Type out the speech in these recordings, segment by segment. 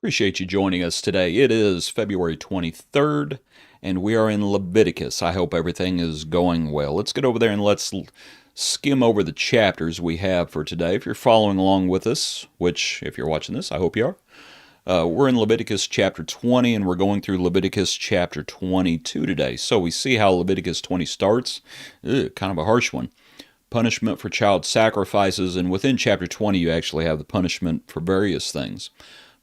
Appreciate you joining us today. It is February 23rd, and we are in Leviticus. I hope everything is going well. Let's get over there and let's skim over the chapters we have for today. If you're following along with us, which, if you're watching this, I hope you are, we're in Leviticus chapter 20, and we're going through Leviticus chapter 22 today. So we see how Leviticus 20 starts. Kind of a harsh one. Punishment for child sacrifices, and within chapter 20 you actually have the punishment for various things.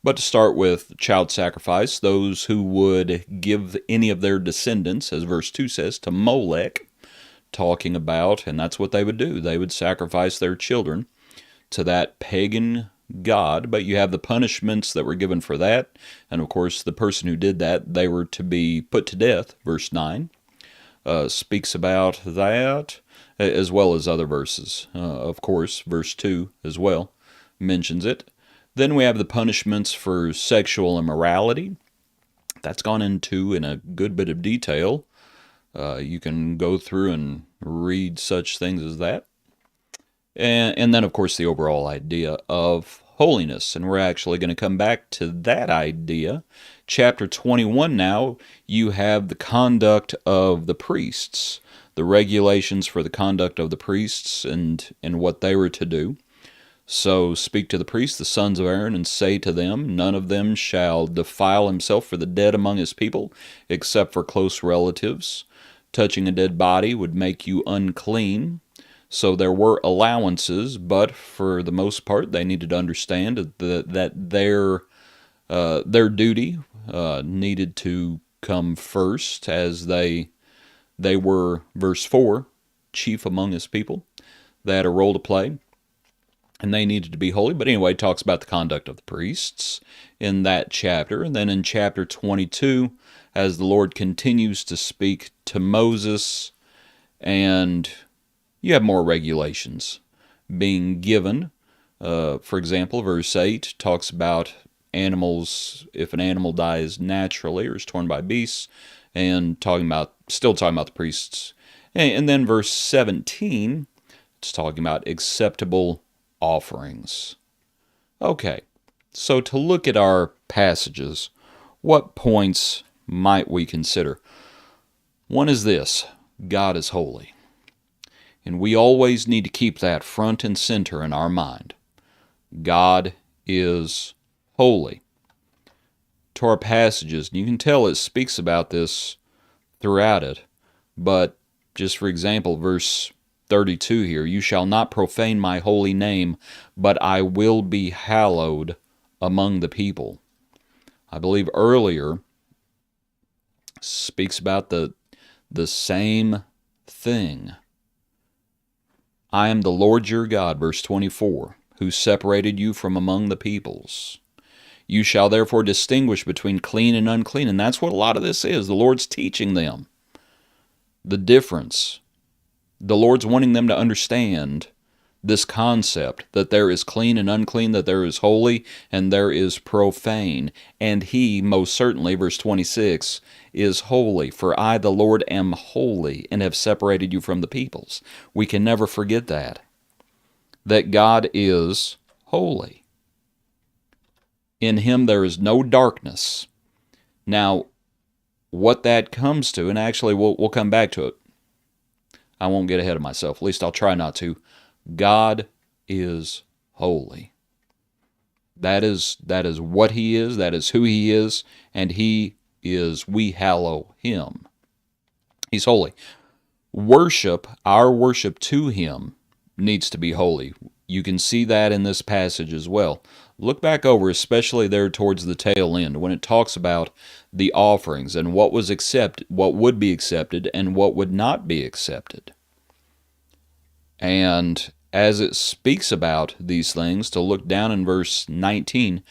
But to start with child sacrifice, those who would give any of their descendants, as verse 2 says, to Molech, talking about, and that's what they would do, they would sacrifice their children to that pagan god. But you have the punishments that were given for that, and of course the person who did that, they were to be put to death. Verse 9 speaks about that, as well as other verses. Of course, verse 2 as well mentions it. Then we have the punishments for sexual immorality. That's gone into in a good bit of detail. You can go through and read such things as that. And then, of course, the overall idea of holiness. And we're actually going to come back to that idea. Chapter 21 now, you have the conduct of the priests, the regulations for the conduct of the priests and what they were to do. So speak to the priests, the sons of Aaron, and say to them, none of them shall defile himself for the dead among his people, except for close relatives. Touching a dead body would make you unclean. So there were allowances, but for the most part, they needed to understand that their duty needed to come first, as they were, verse 4, chief among his people. They had a role to play, and they needed to be holy. But anyway, it talks about the conduct of the priests in that chapter. And then in chapter 22, as the Lord continues to speak to Moses, and you have more regulations being given. For example, verse 8 talks about animals, if an animal dies naturally or is torn by beasts, and still talking about the priests. And then verse 17, it's talking about acceptable offerings. Okay, so to look at our passages, what points might we consider? One is this: God is holy. And we always need to keep that front and center in our mind. God is holy. To our passages, and you can tell it speaks about this throughout it, but just for example, verse 32 here, you shall not profane my holy name, but I will be hallowed among the people. I believe earlier speaks about the same thing. I am the Lord your God, verse 24, who separated you from among the peoples. You shall therefore distinguish between clean and unclean. And that's what a lot of this is. The Lord's teaching them the difference. The Lord's wanting them to understand this concept that there is clean and unclean, that there is holy and there is profane. And He, most certainly, verse 26, is holy. For I, the Lord, am holy and have separated you from the peoples. We can never forget that God is holy. In Him there is no darkness. Now, what that comes to, and actually we'll come back to it. I won't get ahead of myself. At least I'll try not to. God is holy. That is what He is. That is who He is. And we hallow Him. He's holy. Our worship to Him needs to be holy. You can see that in this passage as well. Look back over, especially there towards the tail end, when it talks about the offerings and what would be accepted and what would not be accepted. And as it speaks about these things, to look down in verse 19,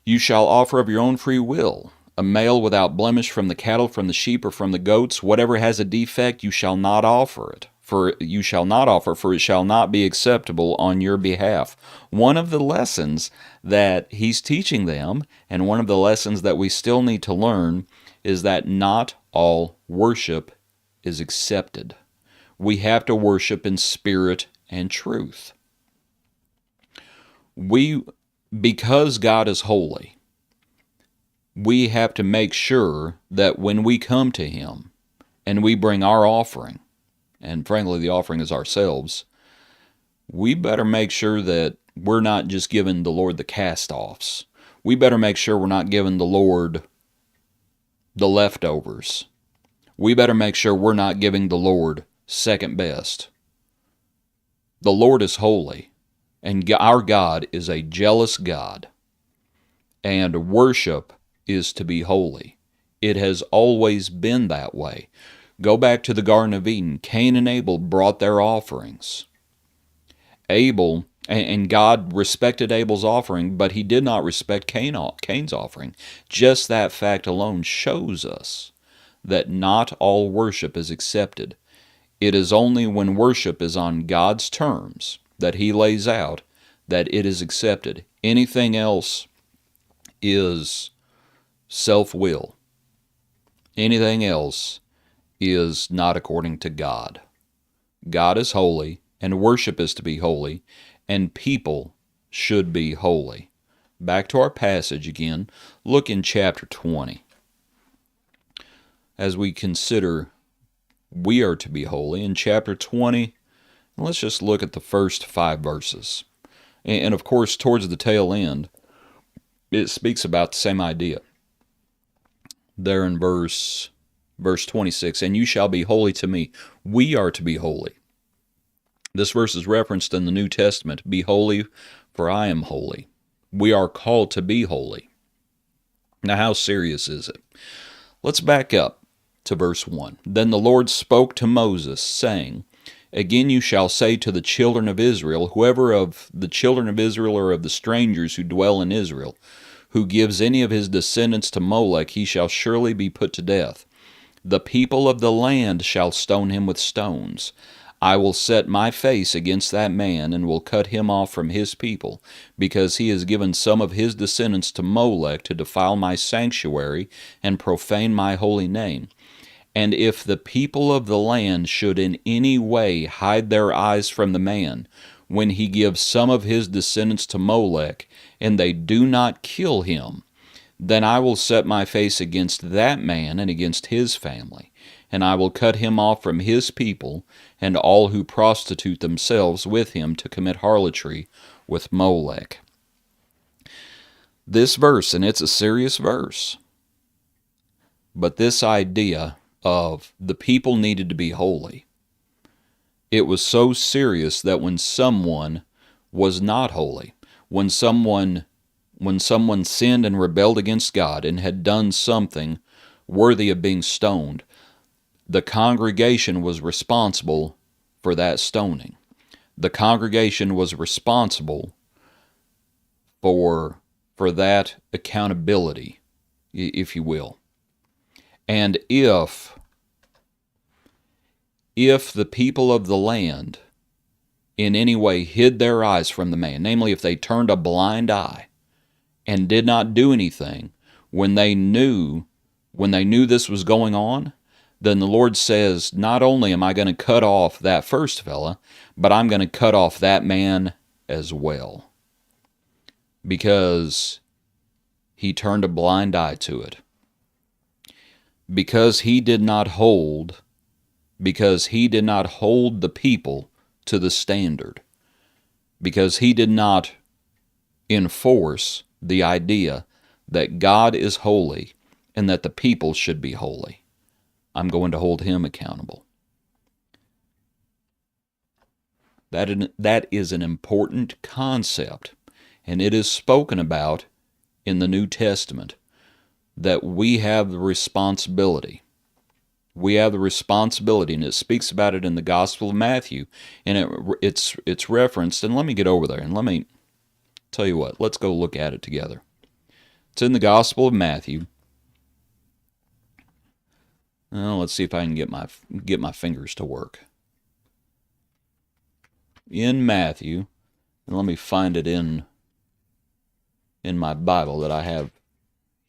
you shall offer of your own free will a male without blemish from the cattle, from the sheep, or from the goats. Whatever has a defect, you shall not offer it. For it shall not be acceptable on your behalf. One of the lessons that He's teaching them, and one of the lessons that we still need to learn, is that not all worship is accepted. We have to worship in spirit and truth. Because God is holy, we have to make sure that when we come to Him and we bring our offering, and frankly the offering is ourselves, we better make sure that we're not just giving the Lord the cast-offs. We better make sure we're not giving the Lord the leftovers. We better make sure we're not giving the Lord second best. The Lord is holy, and our God is a jealous God, and worship is to be holy. It has always been that way. Go back to the Garden of Eden. Cain and Abel brought their offerings. Abel, and God respected Abel's offering, but He did not respect Cain's offering. Just that fact alone shows us that not all worship is accepted. It is only when worship is on God's terms that He lays out that it is accepted. Anything else is self-will. Anything else is not according to God. God is holy, and worship is to be holy, and people should be holy. Back to our passage again. Look in chapter 20. As we consider we are to be holy, in chapter 20, let's just look at the first 5 verses. And of course, towards the tail end, it speaks about the same idea. There in verse 26, and you shall be holy to me. We are to be holy. This verse is referenced in the New Testament. Be holy, for I am holy. We are called to be holy. Now, how serious is it? Let's back up to verse 1. Then the Lord spoke to Moses, saying, Again you shall say to the children of Israel, whoever of the children of Israel or of the strangers who dwell in Israel, who gives any of his descendants to Molech, he shall surely be put to death. The people of the land shall stone him with stones. I will set my face against that man, and will cut him off from his people, because he has given some of his descendants to Molech to defile my sanctuary and profane my holy name. And if the people of the land should in any way hide their eyes from the man, when he gives some of his descendants to Molech, and they do not kill him, then I will set my face against that man and against his family, and I will cut him off from his people, and all who prostitute themselves with him to commit harlotry with Molech. This verse, and it's a serious verse, but this idea of the people needed to be holy, it was so serious that when someone was not holy, when someone sinned and rebelled against God and had done something worthy of being stoned, the congregation was responsible for that stoning. The congregation was responsible for that accountability, if you will. And if the people of the land in any way hid their eyes from the man, namely if they turned a blind eye and did not do anything when they knew this was going on, then the Lord says, not only am I going to cut off that first fella, but I'm going to cut off that man as well, because he turned a blind eye to it. Because he did not hold the people to the standard. Because he did not enforce the idea that God is holy and that the people should be holy. I'm going to hold him accountable. That is an important concept, and it is spoken about in the New Testament, that we have the responsibility. We have the responsibility, and it speaks about it in the Gospel of Matthew, and it's referenced, and let me get over there, and let me tell you what, let's go look at it together. It's in the Gospel of Matthew. Let's see if I can get my fingers to work. In Matthew, and let me find it in my Bible that I have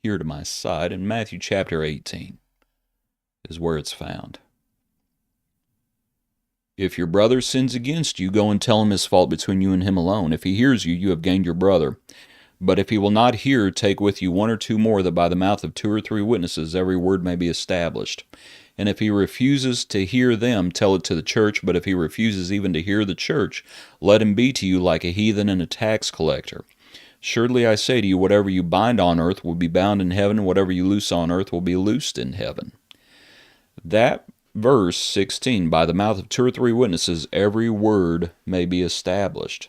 here to my side. In Matthew chapter 18 is where it's found. If your brother sins against you, go and tell him his fault between you and him alone. If he hears you, you have gained your brother. But if he will not hear, take with you one or two more, that by the mouth of 2 or 3 witnesses every word may be established. And if he refuses to hear them, tell it to the church. But if he refuses even to hear the church, let him be to you like a heathen and a tax collector. Surely I say to you, whatever you bind on earth will be bound in heaven, and whatever you loose on earth will be loosed in heaven. That verse 16, by the mouth of 2 or 3 witnesses every word may be established.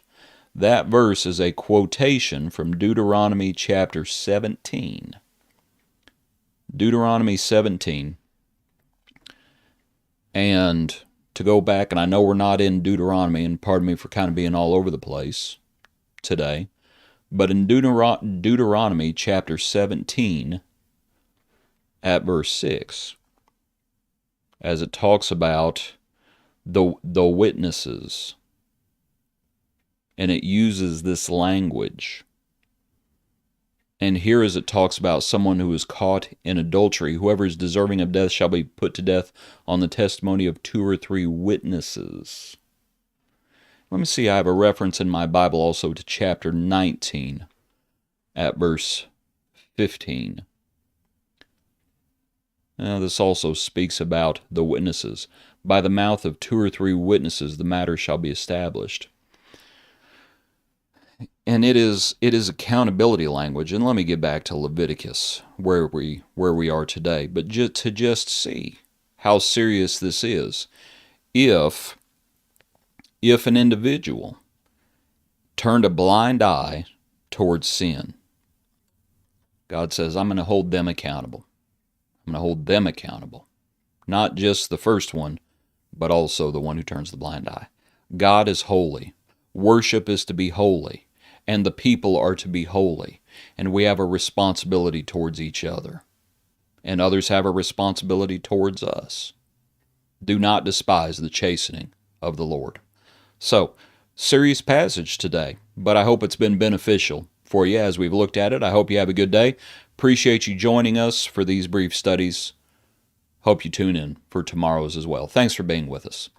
That verse is a quotation from Deuteronomy chapter 17. Deuteronomy 17. And to go back, and I know we're not in Deuteronomy, and pardon me for kind of being all over the place today, but in Deuteronomy chapter 17 at verse 6, as it talks about the witnesses, and it uses this language. And here as it talks about someone who is caught in adultery, whoever is deserving of death shall be put to death on the testimony of 2 or 3 witnesses. Let me see, I have a reference in my Bible also to chapter 19 at verse 15. Now, this also speaks about the witnesses. By the mouth of 2 or 3 witnesses the matter shall be established. And it is accountability language. And let me get back to Leviticus, where we are today. But to just see how serious this is. If an individual turned a blind eye towards sin, God says, I'm going to hold them accountable. I'm going to hold them accountable. Not just the first one, but also the one who turns the blind eye. God is holy. Worship is to be holy. And the people are to be holy. And we have a responsibility towards each other. And others have a responsibility towards us. Do not despise the chastening of the Lord. So, serious passage today, but I hope it's been beneficial for you as we've looked at it. I hope you have a good day. Appreciate you joining us for these brief studies. Hope you tune in for tomorrow's as well. Thanks for being with us.